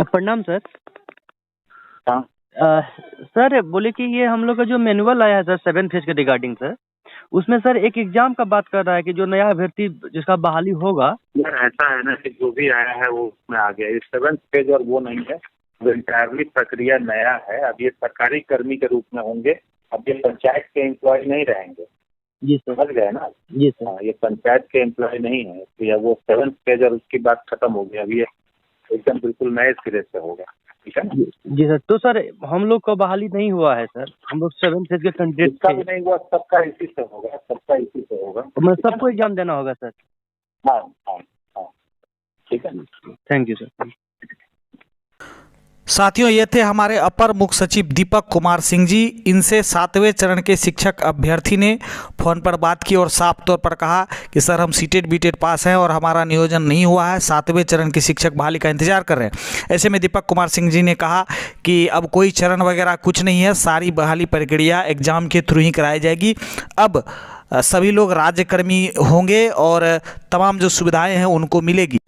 प्रणाम सर। हाँ सर बोले कि ये हम लोग का जो मैनुअल आया है सर 7 फेज के रिगार्डिंग सर, उसमें सर एक एग्जाम का बात कर रहा है कि जो नया अभ्यर्थी जिसका बहाली होगा। यार, ऐसा है ना कि जो भी आया है वो उसमें आ गया। ये 7th पेज और वो नहीं है, वो इंटायरली प्रक्रिया नया है। अब ये सरकारी कर्मी के रूप में होंगे, अब ये पंचायत के एम्प्लॉय नहीं रहेंगे। जी सर। समझ गए ना? जी सर। हाँ, ये पंचायत के एम्प्लॉय नहीं है, तो वो 7th पेज और उसकी बात खत्म हो गई। अब ये एकदम बिल्कुल नए सिरे से होगा। ठीक है ना? जी सर। तो सर हम लोग का बहाली नहीं हुआ है सर, हम लोग 7 फेज के कैंडिडेट जिसका थे। भी नहीं हुआ सबका इसी से होगा, सबका इसी से होगा। मतलब सबको एग्जाम देना होगा सर। हाँ हाँ हाँ, ठीक है। Thank you sir. साथियों, ये थे हमारे अपर मुख्य सचिव दीपक कुमार सिंह जी। इनसे 7वें चरण के शिक्षक अभ्यर्थी ने फ़ोन पर बात की और साफ तौर पर कहा कि सर हम सीटेट बीटेट पास हैं और हमारा नियोजन नहीं हुआ है, 7वें चरण की शिक्षक बहाली का इंतजार कर रहे हैं। ऐसे में दीपक कुमार सिंह जी ने कहा कि अब कोई चरण वगैरह कुछ नहीं है, सारी बहाली प्रक्रिया एग्ज़ाम के थ्रू ही कराई जाएगी। अब सभी लोग राज्यकर्मी होंगे और तमाम जो सुविधाएँ हैं उनको मिलेगी।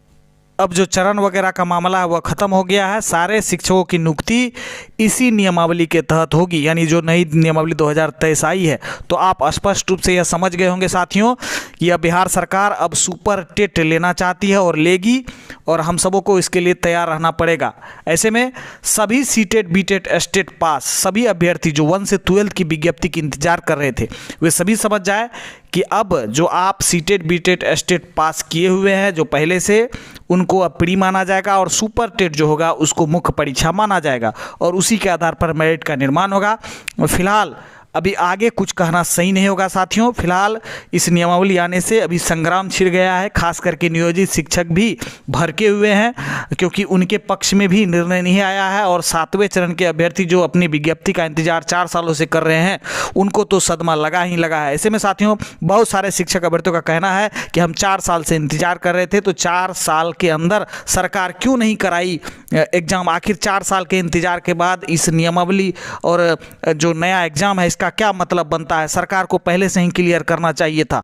अब जो चरण वगैरह का मामला है वह ख़त्म हो गया है। सारे शिक्षकों की नियुक्ति इसी नियमावली के तहत होगी, यानी जो नई नियमावली 2023 आई है। तो आप स्पष्ट रूप से यह समझ गए होंगे साथियों कि अब बिहार सरकार अब सुपर टेट लेना चाहती है और लेगी, और हम सबों को इसके लिए तैयार रहना पड़ेगा। ऐसे में सभी सीटेट बीटेट एस्टेट पास सभी अभ्यर्थी जो 1 से 12 की विज्ञप्ति की इंतजार कर रहे थे, वे सभी समझ जाए कि अब जो आप सीटेट बीटेट एस्टेट पास किए हुए हैं जो पहले से, उनको अब प्री माना जाएगा और सुपर टेट जो होगा उसको मुख्य परीक्षा माना जाएगा और उसी के आधार पर मेरिट का निर्माण होगा। फिलहाल अभी आगे कुछ कहना सही नहीं होगा साथियों। फिलहाल इस नियमावली आने से अभी संग्राम छिड़ गया है, खास करके नियोजित शिक्षक भी भड़के हुए हैं क्योंकि उनके पक्ष में भी निर्णय नहीं आया है और 7वें चरण के अभ्यर्थी जो अपनी विज्ञप्ति का इंतजार 4 सालों से कर रहे हैं उनको तो सदमा लगा ही लगा है। ऐसे में साथियों बहुत सारे शिक्षक अभ्यर्थियों का कहना है कि हम 4 साल से इंतजार कर रहे थे, तो 4 साल के अंदर सरकार क्यों नहीं कराई एग्ज़ाम? आखिर 4 साल के इंतजार के बाद इस नियमावली और जो नया एग्ज़ाम है इसका क्या मतलब बनता है? सरकार को पहले से ही क्लियर करना चाहिए था।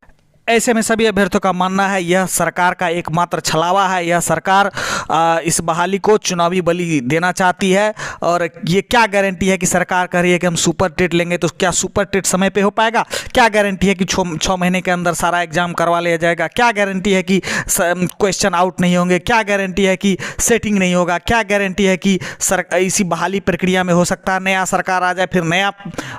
ऐसे में सभी अभ्यर्थियों का मानना है यह सरकार का एकमात्र छलावा है। यह सरकार इस बहाली को चुनावी बलि देना चाहती है और ये क्या गारंटी है कि सरकार कह रही है कि हम सुपर टेट लेंगे, तो क्या सुपर टेट समय पे हो पाएगा? क्या गारंटी है कि 6 महीने के अंदर सारा एग्जाम करवा लिया जाएगा? क्या गारंटी है कि क्वेश्चन आउट नहीं होंगे? क्या गारंटी है कि सेटिंग नहीं होगा? क्या गारंटी है कि इसी बहाली प्रक्रिया में हो सकता है नया सरकार आ जाए फिर नया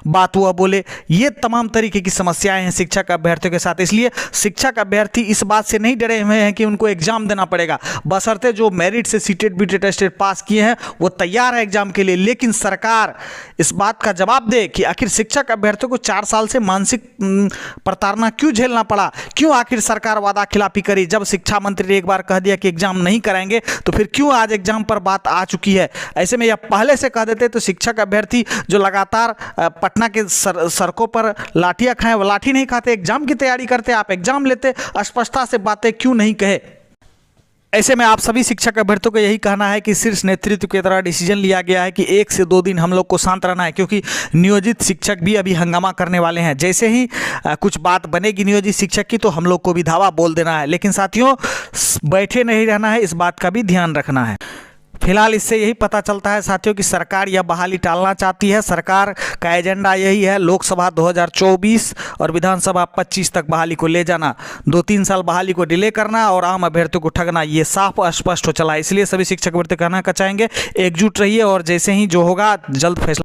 बात हुआ बोले? ये तमाम तरीके की समस्याएं हैं शिक्षक अभ्यर्थियों के साथ। इसलिए शिक्षक अभ्यर्थी इस बात से नहीं डरे हुए हैं कि उनको एग्जाम देना पड़ेगा, बशर्ते जो मेरिट से सीटेट बीटेट एस्टेट पास किए हैं वो तैयार है एग्जाम के लिए। लेकिन सरकार इस बात का जवाब दे कि आखिर शिक्षक अभ्यर्थियों को 4 साल से मानसिक प्रताड़ना क्यों झेलना पड़ा? क्यों आखिर सरकार वादा खिलाफी करी? जब शिक्षा मंत्री ने एक बार कह दिया कि एग्जाम नहीं कराएंगे, तो फिर क्यों आज एग्जाम पर बात आ चुकी है? ऐसे में यह पहले से कह देते तो शिक्षक अभ्यर्थी जो लगातार पटना के सड़कों पर लाठियां खाएं, वो लाठी नहीं खाते, एग्जाम की तैयारी करते, आप एग्जाम लेते। स्पष्टता से बातें क्यों नहीं कहे? ऐसे में आप सभी शिक्षक अभ्यर्थियों को यही कहना है कि शीर्ष नेतृत्व की तरह डिसीजन लिया गया है कि 1 से 2 दिन हम लोग को शांत रहना है, क्योंकि नियोजित शिक्षक भी अभी हंगामा करने वाले हैं। जैसे ही कुछ बात बनेगी नियोजित शिक्षक की तो हम लोग को भी धावा बोल देना है। लेकिन साथियों बैठे नहीं रहना है, इस बात का भी ध्यान रखना है। फिलहाल इससे यही पता चलता है साथियों कि सरकार यह बहाली टालना चाहती है। सरकार का एजेंडा यही है, लोकसभा 2024 और विधानसभा 25 तक बहाली को ले जाना, 2-3 साल बहाली को डिले करना और आम अभ्यर्थियों को ठगना। ये साफ स्पष्ट हो चला है। इसलिए सभी शिक्षक अभ्यर्थी कहना चाहेंगे एकजुट रहिए और जैसे ही जो होगा जल्द फैसला